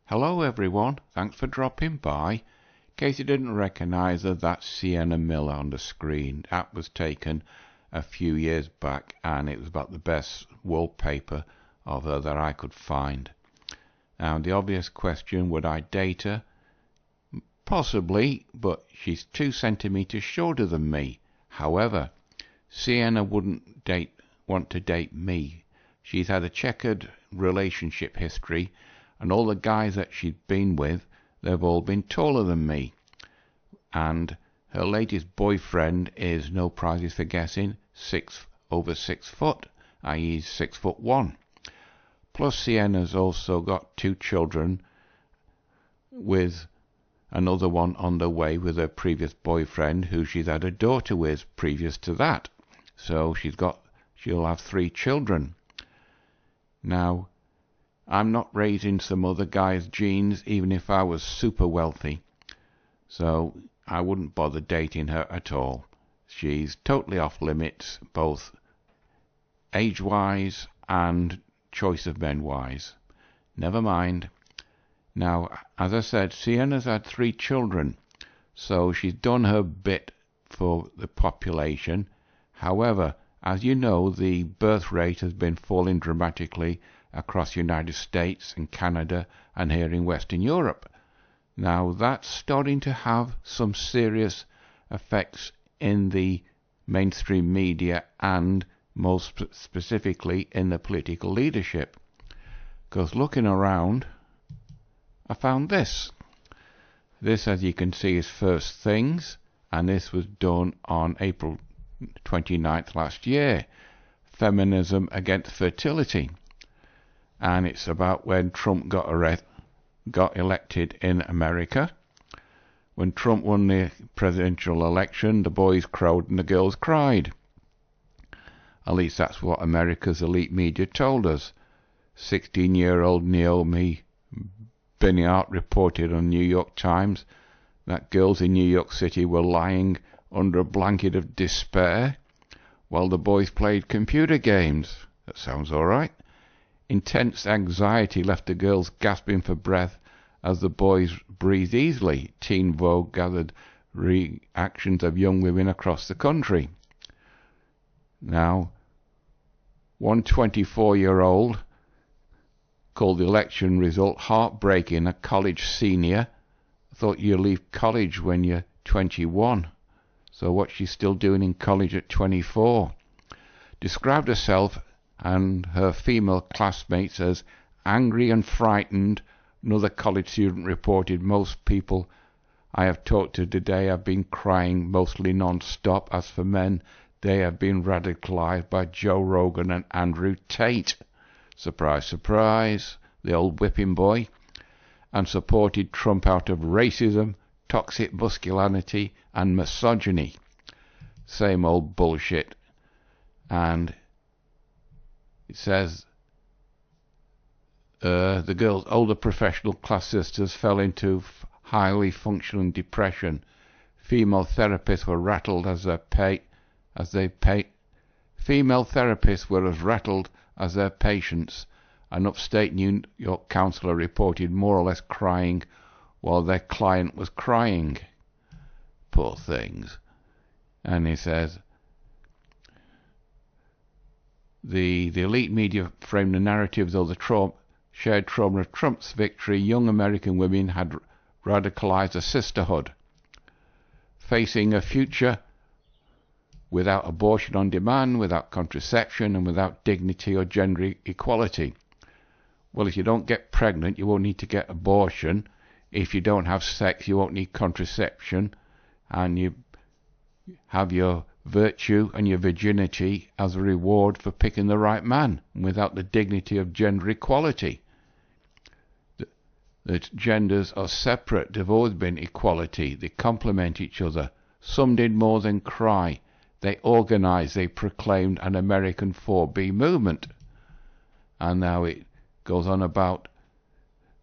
Hello everyone, thanks for dropping by. In case you didn't recognise her, that's Sienna Miller on the screen. That was taken a few years back and it was about the best wallpaper of her that I could find. Now the obvious question, would I date her? Possibly, but she's 2 centimetres shorter than me. However, Sienna wouldn't want to date me. She's had a checkered relationship history, and all the guys that she's been with, they've all been taller than me. And her latest boyfriend is, no prizes for guessing, over 6 foot, i.e. 6'1". Plus Sienna's also got 2 children, with another one on the way with her previous boyfriend, who she's had a daughter with previous to that. So she'll have 3 children. Now, I'm not raising some other guy's genes, even if I was super wealthy. So I wouldn't bother dating her at all. She's totally off limits, both age-wise and choice of men-wise. Never mind. Now, as I said, Sienna's had 3 children, so she's done her bit for the population. However, as you know, the birth rate has been falling dramatically across the United States and Canada and here in Western Europe. Now, that's starting to have some serious effects in the mainstream media and most specifically in the political leadership. Because looking around, I found this. This, as you can see, is First Things, and this was done on April 29th last year. Feminism against fertility. And it's about when Trump got elected in America. When Trump won the presidential election, the boys crowed and the girls cried. At least that's what America's elite media told us. 16-year-old Naomi Bennett reported on New York Times that girls in New York City were lying under a blanket of despair while the boys played computer games. That sounds alright. Intense anxiety left the girls gasping for breath as the boys breathed easily. Teen Vogue gathered reactions of young women across the country. Now, one 24-year-old called the election result heartbreaking. A college senior thought you leave college when you're 21. So what's she still doing in college at 24? Described herself and her female classmates as angry and frightened. Another college student reported, most people I have talked to today have been crying mostly non-stop. As for men, they have been radicalized by Joe Rogan and Andrew Tate. Surprise, surprise, the old whipping boy. And supported Trump out of racism, toxic masculinity and misogyny. Same old bullshit. And it says the girl's older professional class sisters fell into highly functioning depression. Female therapists were rattled Female therapists were as rattled as their patients. An upstate New York counselor reported more or less crying while their client was crying. Poor things. And he says, the elite media framed the narrative, though the shared trauma of Trump's victory, young American women had radicalized a sisterhood, facing a future without abortion on demand, without contraception, and without dignity or gender equality. Well, if you don't get pregnant, you won't need to get abortion. If you don't have sex, you won't need contraception. And you have your virtue and your virginity as a reward for picking the right man, without the dignity of gender equality. The genders are separate. They've always been equality. They complement each other. Some did more than cry. They organized, they proclaimed an American 4B movement. And now it goes on about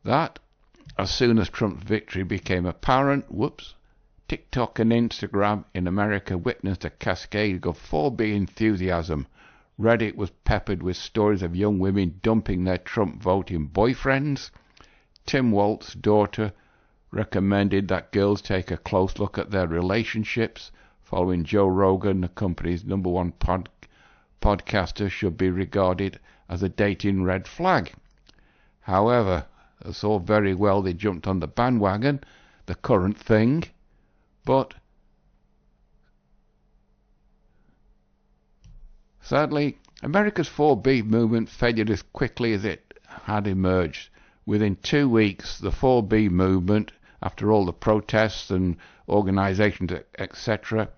that. As soon as Trump's victory became apparent, TikTok and Instagram in America witnessed a cascade of 4B enthusiasm. Reddit was peppered with stories of young women dumping their Trump voting boyfriends. Tim Walt's daughter recommended that girls take a close look at their relationships, following Joe Rogan, the company's #1 podcaster, should be regarded as a dating red flag. However, it's all very well they jumped on the bandwagon, the current thing, but sadly, America's 4B movement faded as quickly as it had emerged. Within 2 weeks, the 4B movement, after all the protests and organizations, etc.,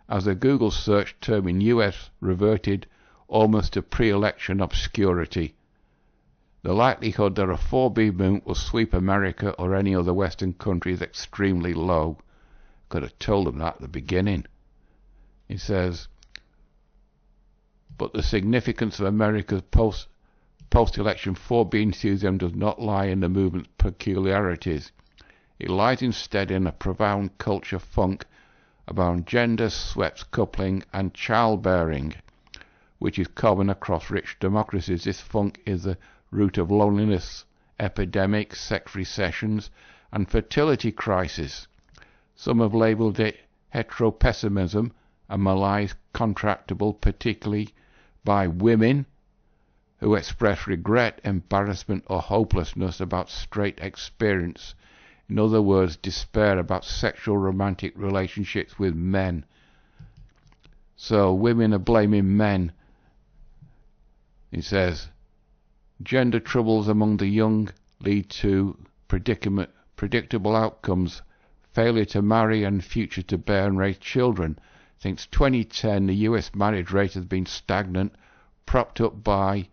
as a Google search term in US, reverted almost to pre-election obscurity. The likelihood that a 4B movement will sweep America or any other Western country is extremely low. Could have told them that at the beginning. He says, but the significance of America's post-election 4B enthusiasm does not lie in the movement's peculiarities. It lies instead in a profound culture funk about gender-swept coupling and childbearing, which is common across rich democracies. This funk is the root of loneliness epidemics, sex recessions, and fertility crisis. Some have labelled it heteropessimism, a malaise contractable particularly by women who express regret, embarrassment, or hopelessness about straight experience. In other words, despair about sexual romantic relationships with men. So women are blaming men. He says, gender troubles among the young lead to predictable outcomes, failure to marry and future to bear and raise children. Since 2010, the US marriage rate has been stagnant, propped up by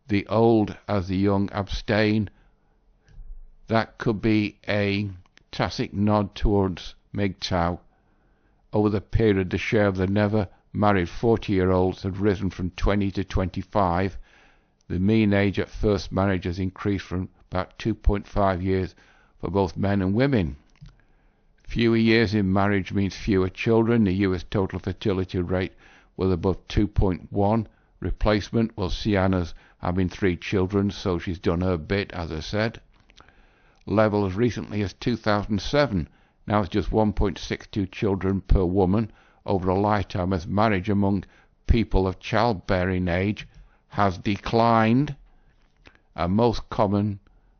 the old as the young abstain. That could be a tacit nod towards MGTOW. Over the period, the share of the never married 40-year-olds had risen from 20 to 25. The mean age at first marriage has increased from about 2.5 years for both men and women. Fewer years in marriage means fewer children. The US total fertility rate was above 2.1. Replacement, well, Sienna's having 3 children, so she's done her bit, as I said. Level as recently as 2007. Now it's just 1.62 children per woman over a lifetime, as marriage among people of childbearing age has declined. A most common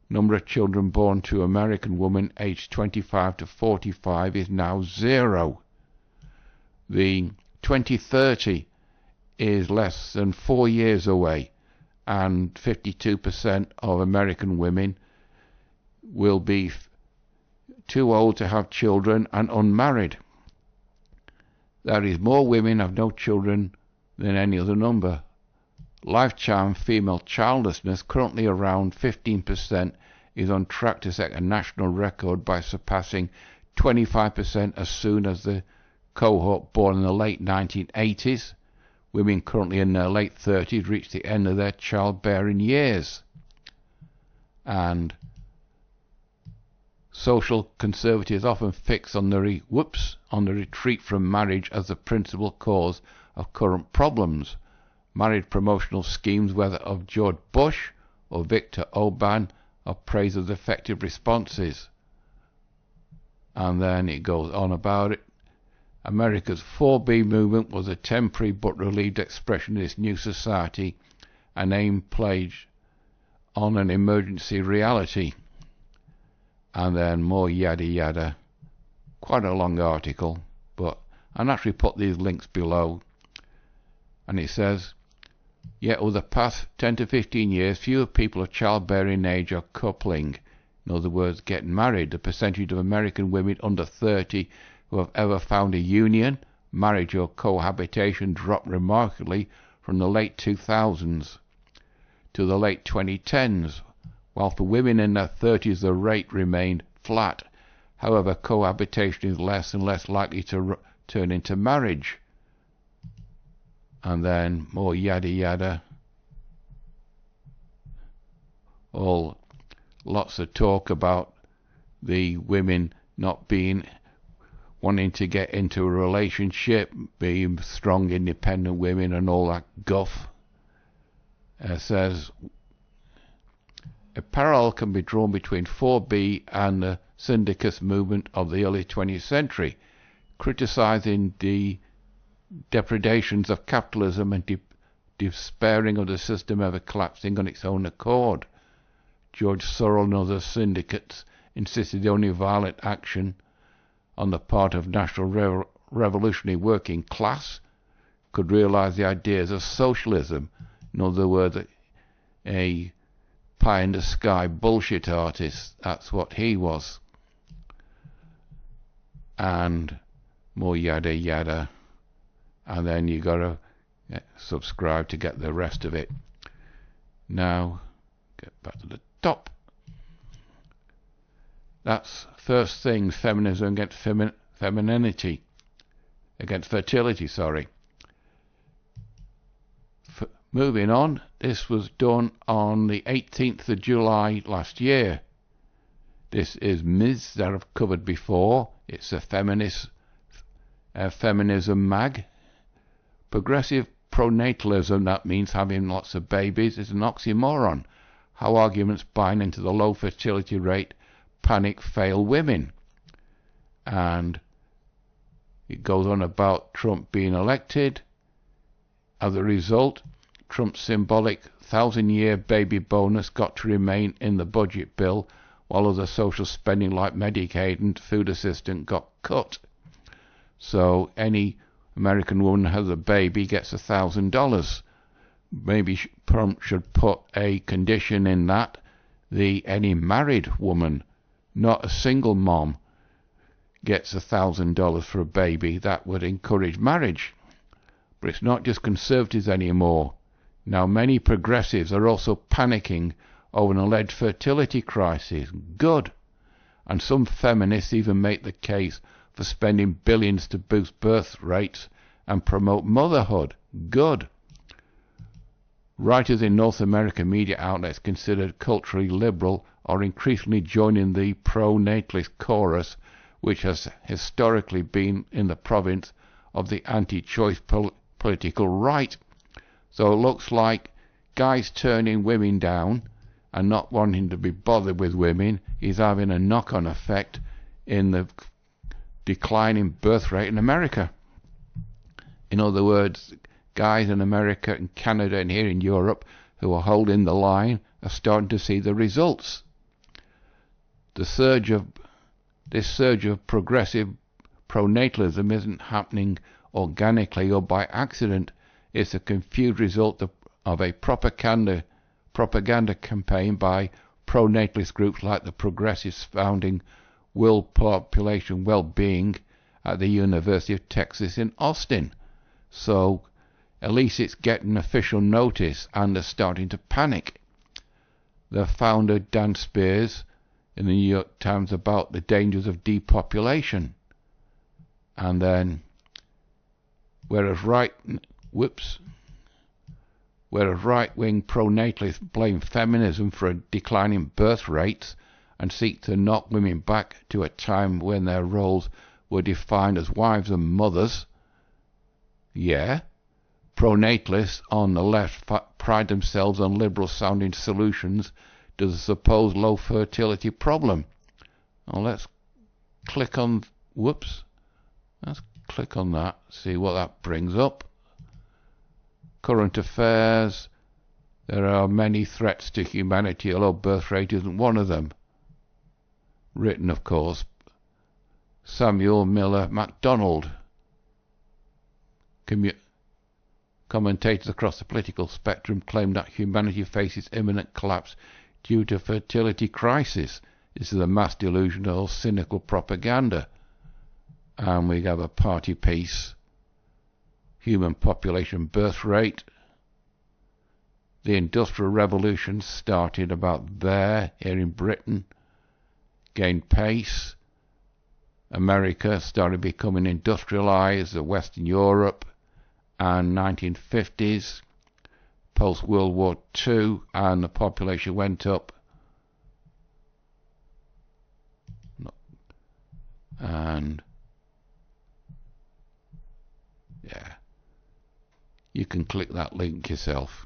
number of children born to American women aged 25 to 45 is now 0. The 2030 is less than 4 years away, and 52% of American women will be too old to have children and unmarried. That is, more women have no children than any other number. Lifetime female childlessness, currently around 15%, is on track to set a national record by surpassing 25% as soon as the cohort born in the late 1980s. Women currently in their late 30s reach the end of their childbearing years. And social conservatives often fix on the retreat from marriage as the principal cause of current problems. Marriage promotional schemes, whether of George Bush or Viktor Orban, are praised as effective responses. And then it goes on about it. America's 4B movement was a temporary but relieved expression of this new society, an aim played on an emergency reality. And then more yada yada. Quite a long article, but I'll actually put these links below. And it says, yet over the past 10 to 15 years, fewer people of childbearing age are coupling. In other words, getting married. The percentage of American women under 30 who have ever found a union, marriage or cohabitation dropped remarkably from the late 2000s to the late 2010s, while for women in their 30s the rate remained flat. However, cohabitation is less and less likely to turn into marriage. And then more yada yada. Lots of talk about the women not wanting to get into a relationship, being strong, independent women and all that guff. It says, A parallel can be drawn between 4B and the syndicalist movement of the early 20th century, criticizing the depredations of capitalism and despairing of the system ever collapsing on its own accord. George Sorrell and other syndicates insisted the only violent action on the part of national revolutionary working class could realize the ideas of socialism. In other words, a pie-in-the-sky bullshit artist. That's what he was. And more yada yada. And then you gotta subscribe to get the rest of it. Now, get back to the top. That's first things, feminism against femininity. Against fertility, sorry. Moving on, this was done on the 18th of July last year. This is Ms. that I've covered before. It's a feminism mag. Progressive pronatalism, that means having lots of babies, is an oxymoron. How arguments bind into the low fertility rate panic fail women. And it goes on about Trump being elected. As a result, Trump's symbolic 1,000-year baby bonus got to remain in the budget bill, while other social spending like Medicaid and food assistance got cut. So any American woman who has a baby gets $1,000. Maybe Trump should put a condition in that any married woman, not a single mom, gets $1,000 for a baby. That would encourage marriage. But it's not just conservatives anymore. Now many progressives are also panicking over an alleged fertility crisis. Good. And some feminists even make the case for spending billions to boost birth rates and promote motherhood. Good. Writers in North American media outlets considered culturally liberal are increasingly joining the pro-natalist chorus, which has historically been in the province of the anti-choice political right. So it looks like guys turning women down and not wanting to be bothered with women is having a knock-on effect in the declining birth rate in America. In other words, guys in America and Canada and here in Europe who are holding the line are starting to see the results. This surge of progressive pronatalism isn't happening organically or by accident. It's a confused result of a propaganda campaign by pro-natalist groups like the Progressives founding World Population Well-Being at the University of Texas in Austin. So at least it's getting official notice and they're starting to panic. The founder Dan Spears in the New York Times about the dangers of depopulation. And then whereas right-wing pronatalists blame feminism for a declining birth rates and seek to knock women back to a time when their roles were defined as wives and mothers. Yeah, pronatalists on the left pride themselves on liberal-sounding solutions to the supposed low fertility problem. Now let's click on that, see what that brings up. Current affairs. There are many threats to humanity, although birth rate isn't one of them. Written, of course, Samuel Miller MacDonald. Commentators across the political spectrum claim that humanity faces imminent collapse due to fertility crisis. This is a mass delusion or cynical propaganda. And we have a party piece. Human population birth rate. The Industrial Revolution started about there, here in Britain. Gained pace. America started becoming industrialized, Western Europe, and 1950s. Post-World War II, and the population went up. And yeah, you can click that link yourself.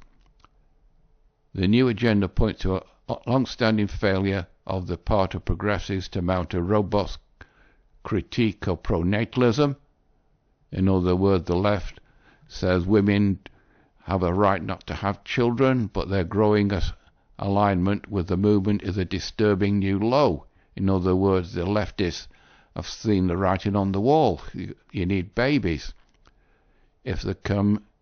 The new agenda points to long-standing failure of the part of progressives to mount a robust critique of pronatalism. In other words, the left says women have a right not to have children, but their growing alignment with the movement is a disturbing new low. In other words, the leftists have seen the writing on the wall. You need babies. If the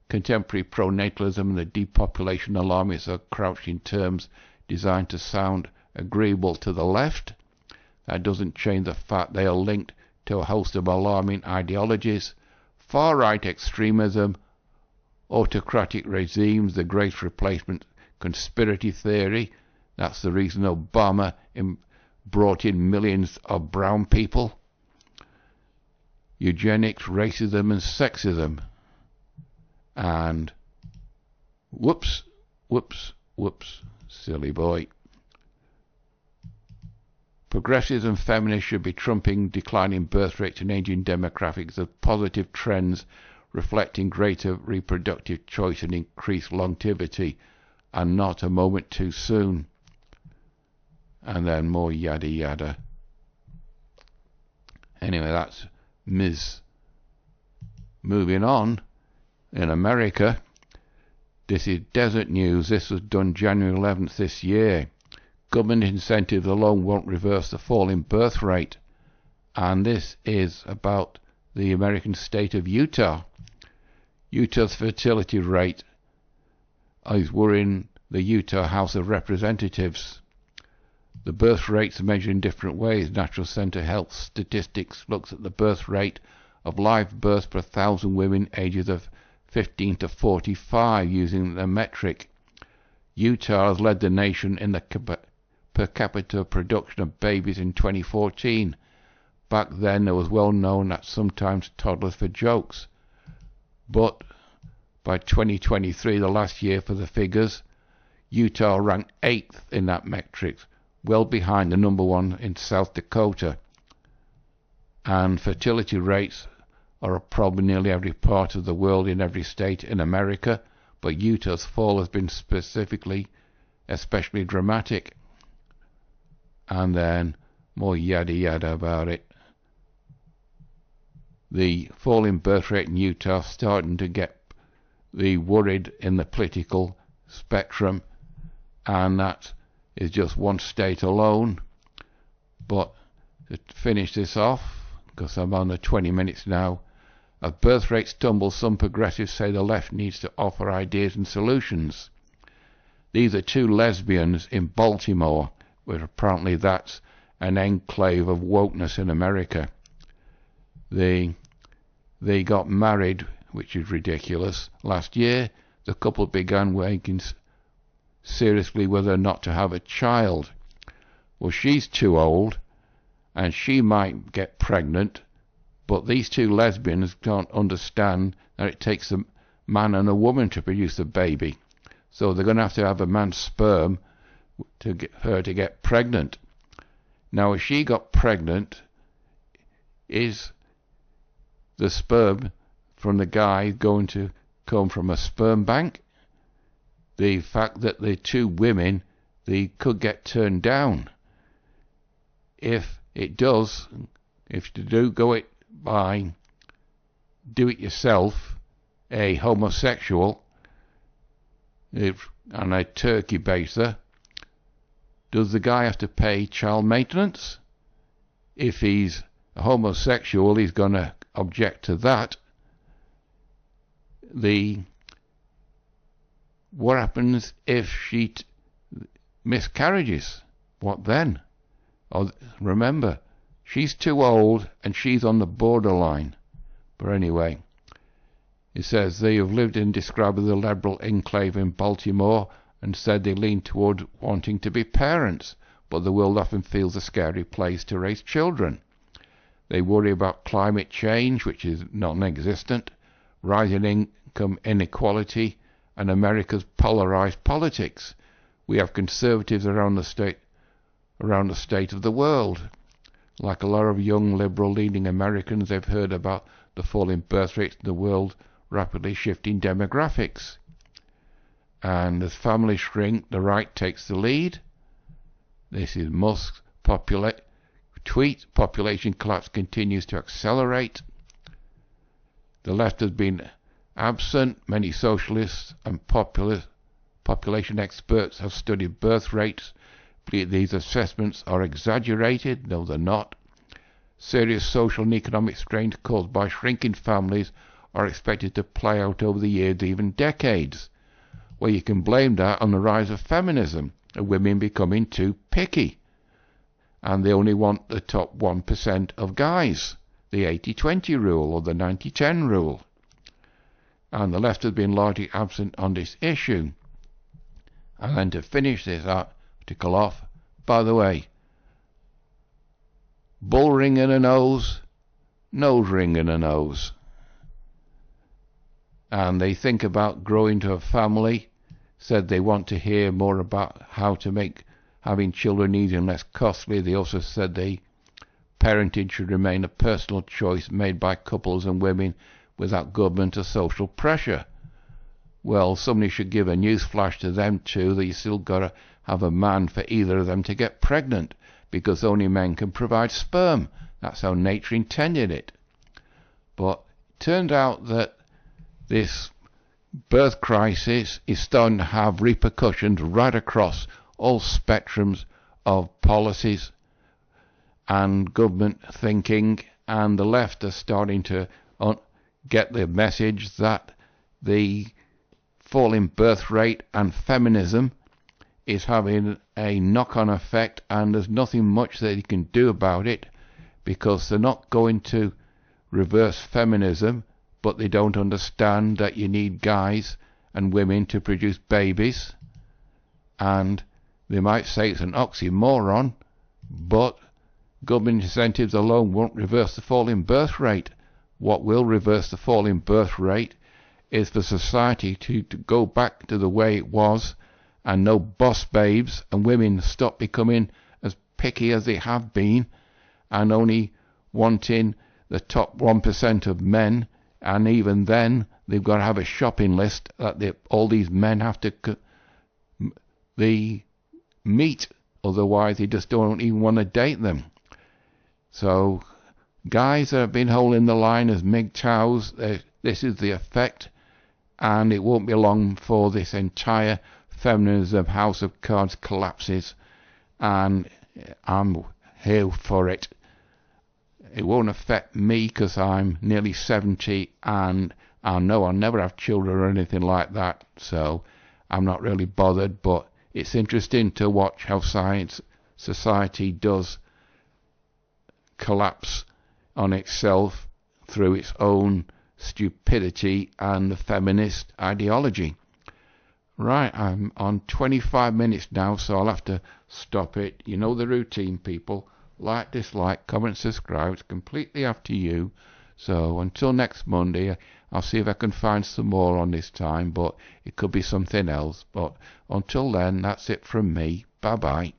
contemporary pronatalism and the depopulation alarmists are crouched in terms designed to sound agreeable to the left, that doesn't change the fact they are linked to a host of alarming ideologies: far-right extremism, autocratic regimes, the great replacement conspiracy theory. That's the reason Obama brought in millions of brown people. Eugenics, racism and sexism. And whoops, silly boy. Progressives and feminists should be trumping declining birth rates and aging demographics as positive trends reflecting greater reproductive choice and increased longevity, and not a moment too soon. And then more yada yada. Anyway, that's Ms. Moving on. In America, this is Desert News. This was done January 11th this year. Government incentives alone won't reverse the fall in birth rate. And this is about the American state of Utah. Utah's fertility rate is worrying the Utah House of Representatives. The birth rates are measured in different ways. Natural Center Health Statistics looks at the birth rate of live births per 1,000 women ages of 15 to 45 using the metric. Utah has led the nation in the per capita production of babies in 2014. Back then it was well known that sometimes toddlers for jokes. But by 2023, the last year for the figures, Utah ranked 8th in that metric, well behind the number one in South Dakota. And fertility rates are a problem in nearly every part of the world, in every state in America, but Utah's fall has been especially dramatic. And then more yada yada about it. The fall in birth rate in Utah starting to get worried in the political spectrum, and that is just one state alone. But to finish this off, because I'm on the 20 minutes now, as birth rates tumble, some progressives say the left needs to offer ideas and solutions. These are two lesbians in Baltimore, where apparently that's an enclave of wokeness in America. They got married, which is ridiculous. Last year, the couple began weighing seriously whether or not to have a child. Well, she's too old, and she might get pregnant, but these two lesbians can't understand that it takes a man and a woman to produce a baby. So they're going to have a man's sperm to get her to get pregnant. Now, if she got pregnant, is the sperm from the guy going to come from a sperm bank? The fact that the two women, they could get turned down. If it does, if you do go it by do it yourself, a homosexual and a turkey baser, does the guy have to pay child maintenance? If he's a homosexual, he's going to object to that. What happens if she miscarriages? What then? Remember, she's too old and she's on the borderline. But anyway, it says they have lived and described as a liberal enclave in Baltimore and said they lean toward wanting to be parents, but the world often feels a scary place to raise children. They worry about climate change, which is non-existent, rising income inequality, and America's polarized politics. We have conservatives around the state of the world. Like a lot of young liberal-leaning Americans, they've heard about the falling birth rates in the world, rapidly shifting demographics. And as families shrink, the right takes the lead. This is Musk's tweet. Population collapse continues to accelerate. The left has been absent. Many socialists and population experts have studied birth rates. These assessments are exaggerated. No, they're not. Serious social and economic strains caused by shrinking families are expected to play out over the years, even decades. Well, you can blame that on the rise of feminism, and women becoming too picky. And they only want the top 1% of guys, the 80-20 rule or the 90-10 rule. And the left has been largely absent on this issue. And then to finish this article off, by the way, bull ring in a nose ring in a nose. And they think about growing to a family, said they want to hear more about how to make having children easier and less costly. They also said parenting should remain a personal choice made by couples and women without government or social pressure. Well, somebody should give a newsflash to them too, that you still got to have a man for either of them to get pregnant, because only men can provide sperm. That's how nature intended it. But it turned out that this birth crisis is starting to have repercussions right across all spectrums of policies and government thinking, and the left are starting to get the message that the falling birth rate and feminism is having a knock-on effect, and there's nothing much that you can do about it, because they're not going to reverse feminism, but they don't understand that you need guys and women to produce babies. And they might say it's an oxymoron, but government incentives alone won't reverse the falling birth rate. What will reverse the falling birth rate is for society to go back to the way it was, and no boss babes, and women stop becoming as picky as they have been, and only wanting the top 1% of men. And even then, they've got to have a shopping list that all these men have to meet, otherwise they just don't even want to date them. So guys that have been holding the line as MGTOWs, this is the effect, and it won't be long before this entire feminism house of cards collapses, and I'm here for it. It won't affect me because I'm nearly 70, and I know I'll never have children or anything like that, so I'm not really bothered. But it's interesting to watch how society does collapse on itself through its own stupidity and the feminist ideology. Right, I'm on 25 minutes now, so I'll have to stop it. You know the routine, people. Like, dislike, comment, subscribe. It's completely up to you. So until next Monday, I'll see if I can find some more on this time, but it could be something else. But until then, that's it from me. Bye-bye.